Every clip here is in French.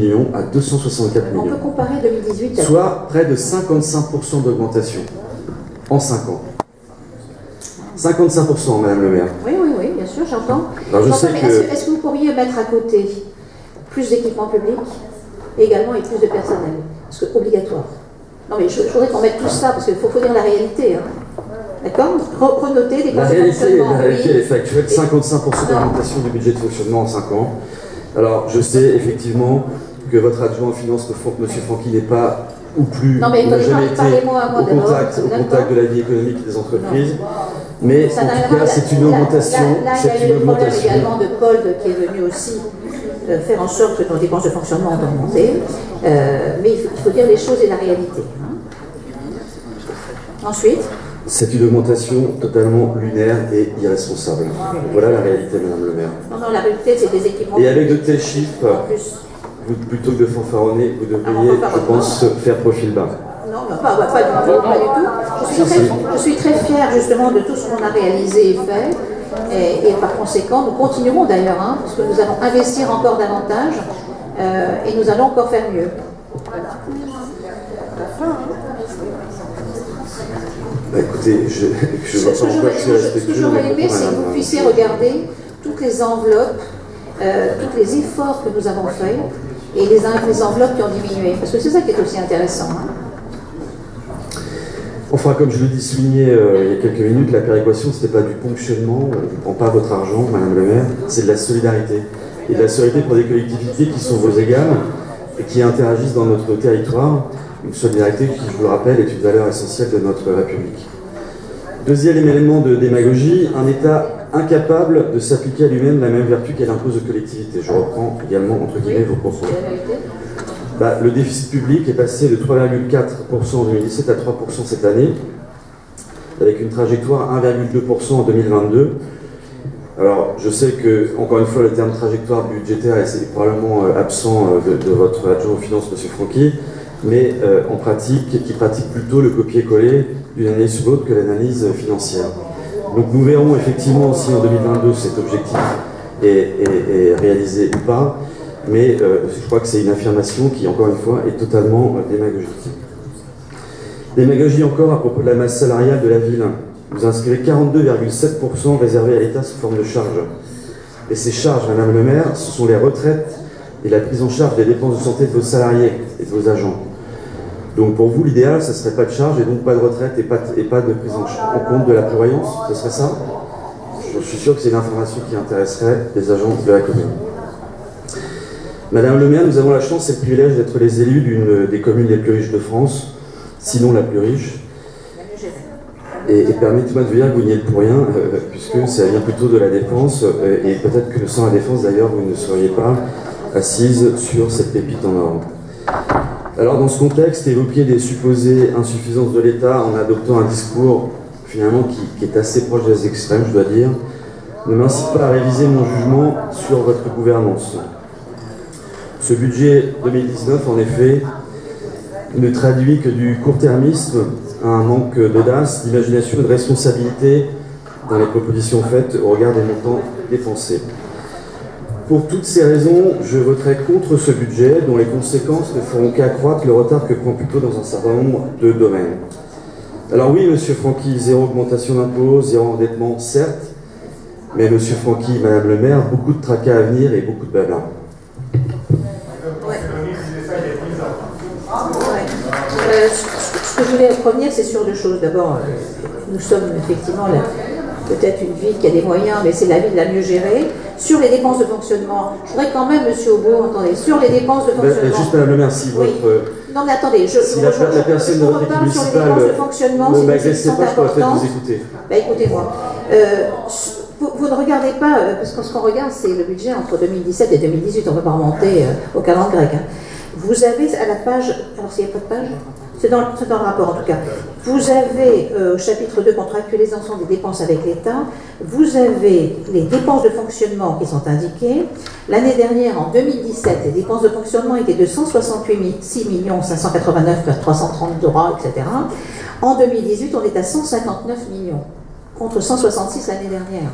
millions à 264 millions. On peut comparer 2018 à... Soit près de 55% d'augmentation en 5 ans. 55%, Madame le maire. Oui, bien sûr, j'entends. Alors je sais que... Est-ce que vous pourriez mettre à côté plus d'équipements publics également et plus de personnel? Parce que obligatoire. Non mais je voudrais qu'on mette tout ça, parce qu'il faut dire la réalité. Hein. D'accord? Renoter des La réalité, elle est factuelle, 55% d'augmentation du budget de fonctionnement en 5 ans. Alors je sais effectivement que votre adjoint en finance, M. Franqui, n'est pas ou plus, n'a jamais été au contact de la vie économique et des entreprises. Non. Mais en tout cas, c'est une augmentation. Là, il y a eu le problème également de Paul qui est venu aussi faire en sorte que nos dépenses de fonctionnement ont augmenté. Mais il faut dire les choses et la réalité. Hein. Ensuite. C'est une augmentation totalement lunaire et irresponsable. Voilà la réalité, Madame le maire. Non, la réalité, c'est des équipements. Et avec de tels chiffres, plutôt que de fanfaronner, vous devriez, je pense, faire profil bas. Non, pas du tout. Je suis très fière justement de tout ce qu'on a réalisé et fait. Et par conséquent, nous continuerons d'ailleurs, hein, parce que nous allons investir encore davantage et nous allons encore faire mieux. Bah, écoutez, je vois pas encore si ce que j'aurais aimé, c'est que vous puissiez regarder toutes les enveloppes, tous les efforts que nous avons faits et les enveloppes qui ont diminué. Parce que c'est ça qui est aussi intéressant. Hein. Enfin, comme je le dis souligné il y a quelques minutes, la péréquation, ce n'est pas du ponctionnement, on ne prend pas votre argent, Madame le maire, c'est de la solidarité. Et de la solidarité pour des collectivités qui sont vos égales et qui interagissent dans notre territoire. Une solidarité qui, je vous le rappelle, est une valeur essentielle de notre République. Deuxième élément de démagogie, un État incapable de s'appliquer à lui-même la même vertu qu'elle impose aux collectivités. Je reprends également, entre guillemets, vos propos. Le déficit public est passé de 3,4% en 2017 à 3% cette année, avec une trajectoire à 1,2% en 2022. Alors, je sais que, encore une fois, le terme trajectoire budgétaire est probablement absent de votre adjoint aux finances, M. Franqui, mais en pratique, qui pratique plutôt le copier-coller d'une année sur l'autre que l'analyse financière. Donc nous verrons effectivement si en 2022 cet objectif est réalisé ou pas, mais je crois que c'est une affirmation qui, encore une fois, est totalement démagogique. Démagogie encore à propos de la masse salariale de la ville. Vous inscrivez 42,7% réservés à l'État sous forme de charges. Et ces charges, Madame le maire, ce sont les retraites et la prise en charge des dépenses de santé de vos salariés et de vos agents. Donc pour vous, l'idéal, ce ne serait pas de charge et donc pas de retraite et pas de prise en compte de la prévoyance, ce serait ça? Je suis sûr que c'est une information qui intéresserait les agents de la commune. Madame le maire, nous avons la chance et le privilège d'être les élus d'une des communes les plus riches de France, sinon la plus riche. Et permettez-moi de vous dire que vous n'y êtes pour rien, puisque ça vient plutôt de la défense, et peut-être que sans la défense, d'ailleurs, vous ne seriez pas assise sur cette pépite en or. Alors, dans ce contexte, évoquer des supposées insuffisances de l'État en adoptant un discours, finalement, qui est assez proche des extrêmes, je dois dire, ne m'incite pas à réviser mon jugement sur votre gouvernance. Ce budget 2019, en effet, ne traduit que du court-termisme, un manque d'audace, d'imagination et de responsabilité dans les propositions faites au regard des montants dépensés. Pour toutes ces raisons, je voterai contre ce budget dont les conséquences ne feront qu'accroître le retard que prend plutôt dans un certain nombre de domaines. Alors oui, M. Franqui, zéro augmentation d'impôts, zéro endettement, certes, mais M. Franqui, Madame le maire, beaucoup de tracas à venir et beaucoup de blabla. Ce que je voulais revenir, c'est sur deux choses. D'abord, nous sommes effectivement peut-être une ville qui a des moyens, mais c'est la ville la mieux gérée. Sur les dépenses de fonctionnement, je voudrais quand même, M. Aubourg, attendez, sur les dépenses de fonctionnement... Juste Madame le maire, si oui. votre... Non mais attendez, si la personne de votre équipe municipale ne m'agressez pas, je pourrais peut-être vous écouter. Ben, écoutez-moi. Vous ne regardez pas, parce que ce qu'on regarde, c'est le budget entre 2017 et 2018, on ne va pas remonter au calendrier grec. Hein. Vous avez à la page, alors s'il n'y a pas de page, c'est dans le rapport en tout cas, vous avez au chapitre 2, contractualisation des dépenses avec l'État, vous avez les dépenses de fonctionnement qui sont indiquées. L'année dernière, en 2017, les dépenses de fonctionnement étaient de 168 6 589 330 €, etc. En 2018, on est à 159 millions, contre 166 l'année dernière.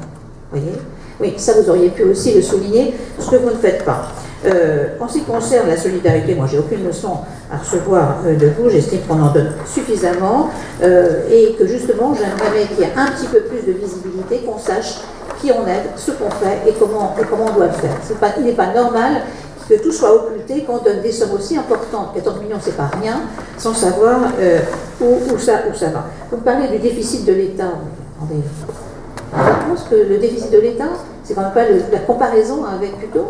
Vous voyez? Oui, ça vous auriez pu aussi le souligner, ce que vous ne faites pas. En ce qui concerne la solidarité, moi j'ai aucune leçon à recevoir de vous, j'estime qu'on en donne suffisamment et que justement j'aimerais qu'il y ait un petit peu plus de visibilité, qu'on sache qui on aide, ce qu'on fait et comment on doit le faire. Il n'est pas normal que tout soit occulté, qu'on donne des sommes aussi importantes, 14 millions c'est pas rien, sans savoir où ça va. Vous me parlez du déficit de l'État. Je pense que le déficit de l'État, c'est quand même pas la comparaison avec plutôt.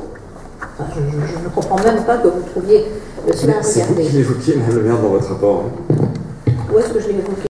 Enfin, je ne comprends même pas que vous trouviez cela à regarder. C'est vous qui l'évoquiez, Mme le maire, dans votre rapport. Où est-ce que je l'ai évoqué ?